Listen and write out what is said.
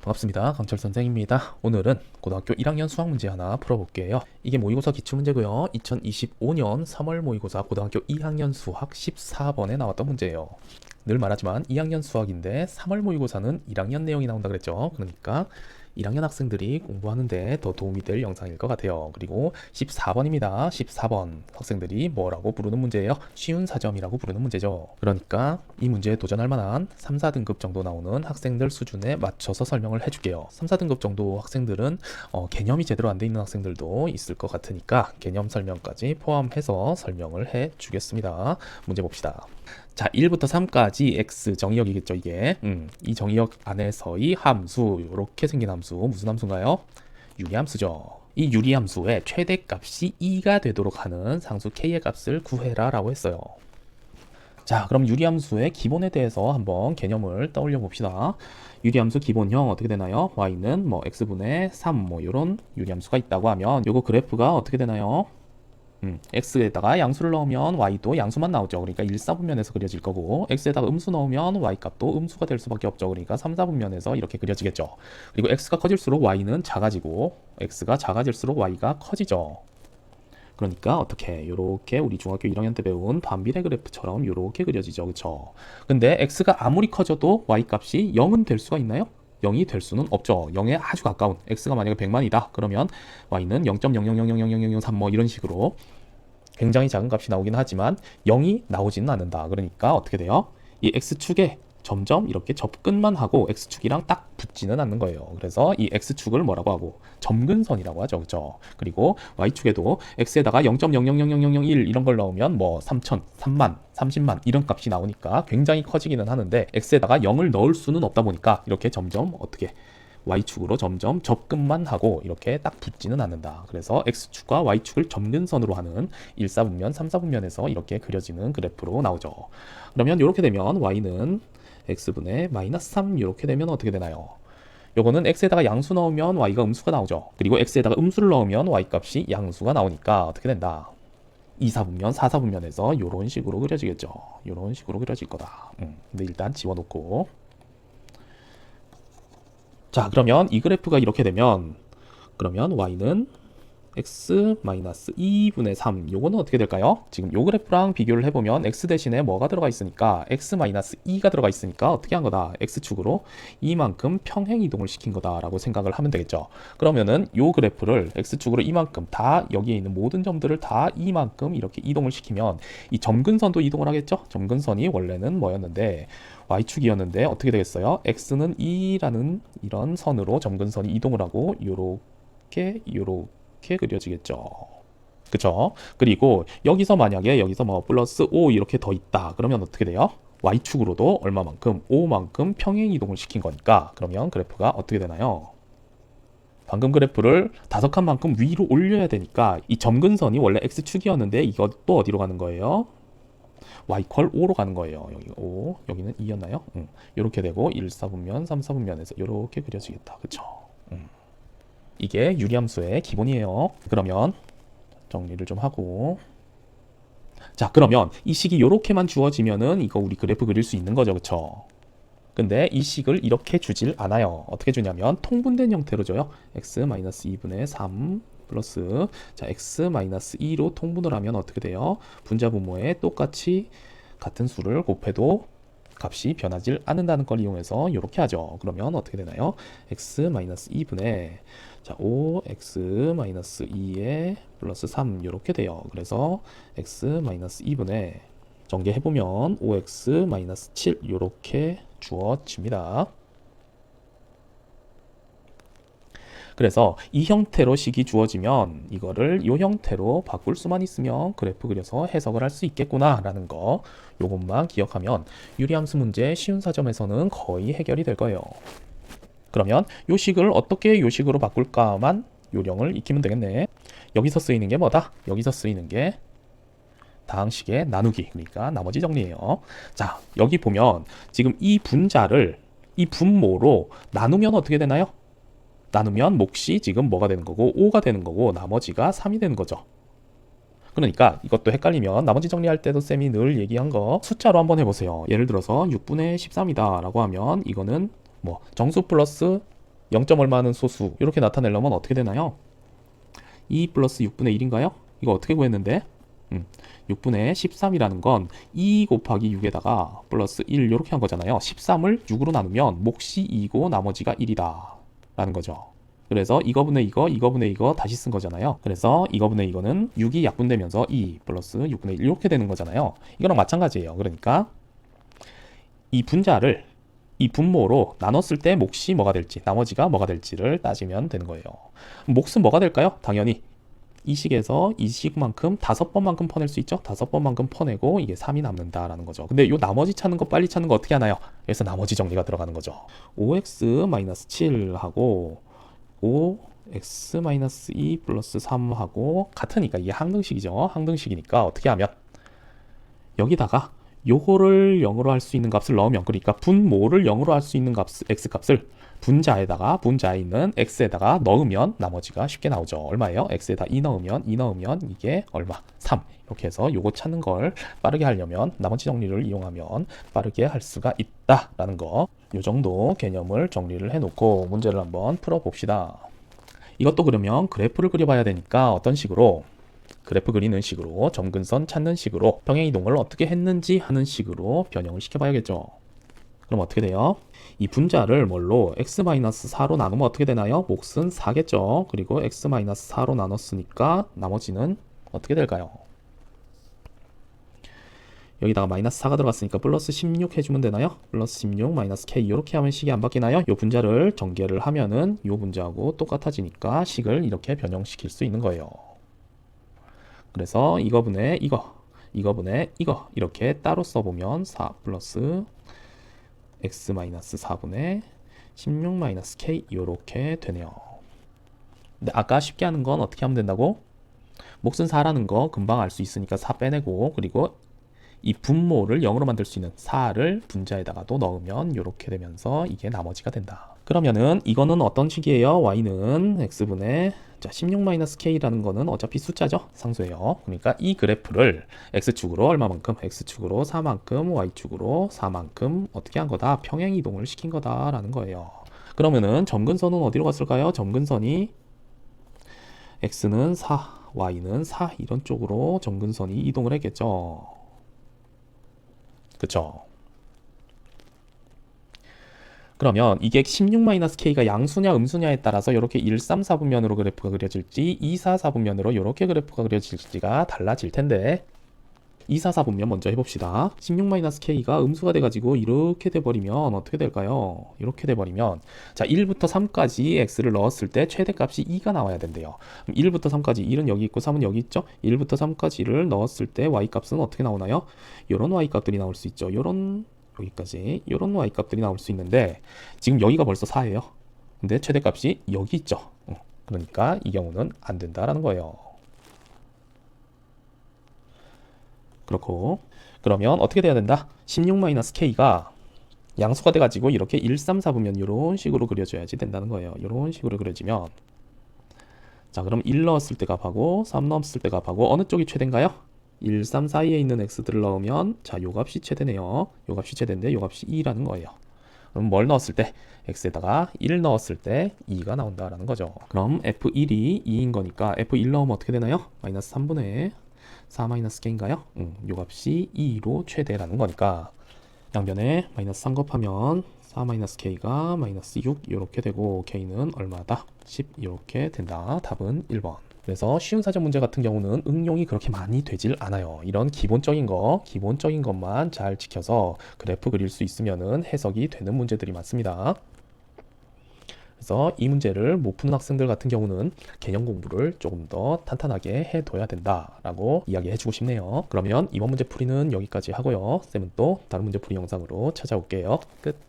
반갑습니다. 강철 선생입니다. 오늘은 고등학교 1학년 수학 문제 하나 풀어볼게요. 이게 모의고사 기출문제고요. 2025년 3월 모의고사 고등학교 2학년 수학 14번에 나왔던 문제예요. 늘 말하지만 2학년 수학인데 3월 모의고사는 1학년 내용이 나온다 그랬죠. 그러니까 1학년 학생들이 공부하는데 더 도움이 될 영상일 것 같아요. 그리고 14번입니다. 14번 학생들이 뭐라고 부르는 문제예요? 쉬운 사점이라고 부르는 문제죠. 그러니까 이 문제에 도전할 만한 3, 4등급 정도 나오는 학생들 수준에 맞춰서 설명을 해줄게요. 3, 4등급 정도 학생들은 개념이 제대로 안 돼 있는 학생들도 있을 것 같으니까 개념 설명까지 포함해서 설명을 해주겠습니다. 문제 봅시다. 자, 1부터 3까지 x 정의역이겠죠, 이게. 이 정의역 안에서의 함수, 이렇게 생긴 함수, 무슨 함수인가요? 유리함수죠. 이 유리함수의 최대값이 2가 되도록 하는 상수 k의 값을 구해라 라고 했어요. 자, 그럼 유리함수의 기본에 대해서 한번 개념을 떠올려 봅시다. 유리함수 기본형 어떻게 되나요? y는 뭐 x분의 3 뭐 이런 유리함수가 있다고 하면 요거 그래프가 어떻게 되나요? x에다가 양수를 넣으면 y도 양수만 나오죠. 그러니까 1, 4분면에서 그려질 거고 x에다가 음수 넣으면 y값도 음수가 될 수밖에 없죠. 그러니까 3, 4분면에서 이렇게 그려지겠죠. 그리고 x가 커질수록 y는 작아지고 x가 작아질수록 y가 커지죠. 그러니까 어떻게 요렇게 우리 중학교 1학년 때 배운 반비례 그래프처럼 요렇게 그려지죠. 그쵸? 근데 x가 아무리 커져도 y값이 0은 될 수가 있나요? 0이 될 수는 없죠. 0에 아주 가까운 x가 만약에 100만이다. 그러면 y는 0.000000003 뭐 이런 식으로 굉장히 작은 값이 나오긴 하지만 0이 나오지는 않는다. 그러니까 어떻게 돼요? 이 x축에 점점 이렇게 접근만 하고 x축이랑 딱 붙지는 않는 거예요. 그래서 이 x축을 뭐라고 하고 점근선이라고 하죠. 그렇죠? 그리고 y축에도 x에다가 0.0000001 이런 걸 넣으면 뭐 3천, 3만, 30만 이런 값이 나오니까 굉장히 커지기는 하는데 x에다가 0을 넣을 수는 없다 보니까 이렇게 점점 어떻게 y축으로 점점 접근만 하고 이렇게 딱 붙지는 않는다. 그래서 x축과 y축을 점근선으로 하는 1, 4분면, 3, 4분면에서 이렇게 그려지는 그래프로 나오죠. 그러면 이렇게 되면 y는 x분의 마이너스 3 이렇게 되면 어떻게 되나요? 요거는 x에다가 양수 넣으면 y가 음수가 나오죠. 그리고 x에다가 음수를 넣으면 y값이 양수가 나오니까 어떻게 된다? 2, 4분면, 4, 4분면에서 이런 식으로 그려지겠죠. 이런 식으로 그려질 거다. 근데 일단 지워놓고 자, 그러면 이 그래프가 이렇게 되면 그러면 y는 x-2분의 3 요거는 어떻게 될까요? 지금 요 그래프랑 비교를 해보면 x 대신에 뭐가 들어가 있으니까 x-2가 들어가 있으니까 어떻게 한 거다? x축으로 이만큼 평행 이동을 시킨 거다라고 생각을 하면 되겠죠. 그러면은 요 그래프를 x축으로 이만큼 다 여기에 있는 모든 점들을 다 이만큼 이렇게 이동을 시키면 이 점근선도 이동을 하겠죠? 점근선이 원래는 뭐였는데 y축이었는데 어떻게 되겠어요? x는 2라는 이런 선으로 점근선이 이동을 하고 요렇게 그려지겠죠. 그쵸? 그리고 여기서 만약에 여기서 뭐 플러스 5 이렇게 더 있다. 그러면 어떻게 돼요? y축으로도 얼마만큼? 5만큼 평행 이동을 시킨 거니까 그러면 그래프가 어떻게 되나요? 방금 그래프를 5칸만큼 위로 올려야 되니까 이 점근선이 원래 x축이었는데 이것도 어디로 가는 거예요? y 퀄 5로 가는 거예요. 여기 5, 여기는 2였나요? 이렇게 되고 1, 4분면, 3, 4분면에서 이렇게 그려지겠다. 그쵸? 이게 유리함수의 기본이에요. 그러면 정리를 좀 하고 자, 그러면 이 식이 이렇게만 주어지면은 이거 우리 그래프 그릴 수 있는 거죠. 그쵸? 근데 이 식을 이렇게 주질 않아요. 어떻게 주냐면 통분된 형태로 줘요. x-2분의 3 플러스 자 x-2로 통분을 하면 어떻게 돼요? 분자분모에 똑같이 같은 수를 곱해도 값이 변하지 않는다는 걸 이용해서 이렇게 하죠. 그러면 어떻게 되나요? x-2분의 자 5x-2에 플러스 3 이렇게 돼요. 그래서 x-2분의 전개해보면 5x-7 이렇게 주어집니다. 그래서 이 형태로 식이 주어지면 이거를 이 형태로 바꿀 수만 있으면 그래프 그려서 해석을 할 수 있겠구나 라는 거 요것만 기억하면 유리함수 문제 쉬운 사점에서는 거의 해결이 될 거예요. 그러면 요 식을 어떻게 요 식으로 바꿀까만 요령을 익히면 되겠네. 여기서 쓰이는 게 뭐다? 여기서 쓰이는 게 다항식의 나누기, 그러니까 나머지 정리예요. 자, 여기 보면 지금 이 분자를 이 분모로 나누면 어떻게 되나요? 나누면 몫이 지금 뭐가 되는 거고 5가 되는 거고 나머지가 3이 되는 거죠. 그러니까 이것도 헷갈리면 나머지 정리할 때도 쌤이 늘 얘기한 거 숫자로 한번 해보세요. 예를 들어서 6분의 13이다 라고 하면 이거는 뭐 정수 플러스 0점 얼마는 소수 이렇게 나타내려면 어떻게 되나요? 2 플러스 6분의 1인가요? 이거 어떻게 구했는데? 6분의 13이라는 건 2 곱하기 6에다가 플러스 1 이렇게 한 거잖아요. 13을 6으로 나누면 몫이 2고 나머지가 1이다 라는 거죠. 그래서 이거분의 이거분의 이거 다시 쓴 거잖아요. 그래서 이거분의 이거는 6이 약분되면서 2 플러스 6분의 1 이렇게 되는 거잖아요. 이거랑 마찬가지예요. 그러니까 이 분자를 이 분모로 나눴을 때 몫이 뭐가 될지 나머지가 뭐가 될지를 따지면 되는 거예요. 몫은 뭐가 될까요? 당연히 이 식에서 이 식만큼 5번만큼 퍼낼 수 있죠. 5번만큼 퍼내고 이게 3이 남는다라는 거죠. 근데 이 나머지 찾는 거 빨리 찾는 거 어떻게 하나요? 여기서 나머지 정리가 들어가는 거죠. 5x-7하고 5x-2 플러스 3하고 같으니까 이게 항등식이죠. 항등식이니까 어떻게 하면 여기다가 요거를 0으로 할 수 있는 값을 넣으면, 그러니까 분모를 0으로 할 수 있는 값 x값을 분자에 있는 x에다가 넣으면 나머지가 쉽게 나오죠. 얼마예요? x에다 2 넣으면 이게 얼마? 3. 이렇게 해서 요거 찾는 걸 빠르게 하려면 나머지 정리를 이용하면 빠르게 할 수가 있다라는 거. 요 정도 개념을 정리를 해놓고 문제를 한번 풀어봅시다. 이것도 그러면 그래프를 그려봐야 되니까 어떤 식으로? 그래프 그리는 식으로, 점근선 찾는 식으로, 평행이동을 어떻게 했는지 하는 식으로 변형을 시켜봐야겠죠. 그럼 어떻게 돼요? 이 분자를 뭘로 x-4로 나누면 어떻게 되나요? 몫은 4겠죠. 그리고 x-4로 나눴으니까 나머지는 어떻게 될까요? 여기다가 마이너스 4가 들어갔으니까 플러스 16 해주면 되나요? 플러스 16 마이너스 k 이렇게 하면 식이 안 바뀌나요? 이 분자를 전개를 하면은 이 분자하고 똑같아지니까 식을 이렇게 변형시킬 수 있는 거예요. 그래서 이거분의 이거분의 이거 이렇게 따로 써보면 4 플러스 x-4분의 16-k 이렇게 되네요. 근데 아까 쉽게 하는 건 어떻게 하면 된다고? 몫은 4라는 거 금방 알 수 있으니까 4 빼내고, 그리고 이 분모를 0으로 만들 수 있는 4를 분자에다가도 넣으면 이렇게 되면서 이게 나머지가 된다. 그러면은 이거는 어떤 식이에요? y는 x분의 16-k라는 거는 어차피 숫자죠. 상수예요. 그러니까 이 그래프를 x축으로 얼마만큼? x축으로 4만큼, y축으로 4만큼 어떻게 한 거다? 평행 이동을 시킨 거다라는 거예요. 그러면은 점근선은 어디로 갔을까요? 점근선이 x는 4, y는 4 이런 쪽으로 점근선이 이동을 했겠죠. 그쵸? 그러면 이게 16-k가 양수냐 음수냐에 따라서 이렇게 1, 3, 4분면으로 그래프가 그려질지 2, 4, 4분면으로 이렇게 그래프가 그려질지가 달라질 텐데 2, 4, 4분면 먼저 해봅시다. 16-k가 음수가 돼가지고 이렇게 돼버리면 어떻게 될까요? 이렇게 돼버리면 자 1부터 3까지 x를 넣었을 때 최대값이 2가 나와야 된대요. 그럼 1부터 3까지 1은 여기 있고 3은 여기 있죠? 1부터 3까지를 넣었을 때 y값은 어떻게 나오나요? 요런 y값들이 나올 수 있죠. 요런 여기까지 이런 y값들이 나올 수 있는데 지금 여기가 벌써 4예요. 근데 최대값이 여기 있죠. 그러니까 이 경우는 안 된다라는 거예요. 그렇고 그러면 어떻게 돼야 된다? 16-k가 양수가 돼가지고 이렇게 1, 3, 4분면 이런 식으로 그려줘야지 된다는 거예요. 이런 식으로 그려지면 자 그럼 1 넣었을 때 값하고 3 넣었을 때 값하고 어느 쪽이 최대인가요? 1, 3 사이에 있는 x들을 넣으면 자 요 값이 최대네요. 요 값이 최대인데 요 값이 2라는 거예요. 그럼 뭘 넣었을 때 x에다가 1 넣었을 때 2가 나온다라는 거죠. 그럼 f1이 2인 거니까 f1 넣으면 어떻게 되나요? 마이너스 3분의 4-k인가요? 요 값이 2로 최대라는 거니까 양변에 마이너스 3 곱하면 4-k가 마이너스 6 이렇게 되고 k는 얼마다? 10 이렇게 된다. 답은 1번. 그래서 쉬운 사전 문제 같은 경우는 응용이 그렇게 많이 되질 않아요. 이런 기본적인 것만 잘 지켜서 그래프 그릴 수 있으면은 해석이 되는 문제들이 많습니다. 그래서 이 문제를 못 푸는 학생들 같은 경우는 개념 공부를 조금 더 탄탄하게 해둬야 된다라고 이야기해주고 싶네요. 그러면 이번 문제 풀이는 여기까지 하고요. 쌤은 또 다른 문제 풀이 영상으로 찾아올게요. 끝.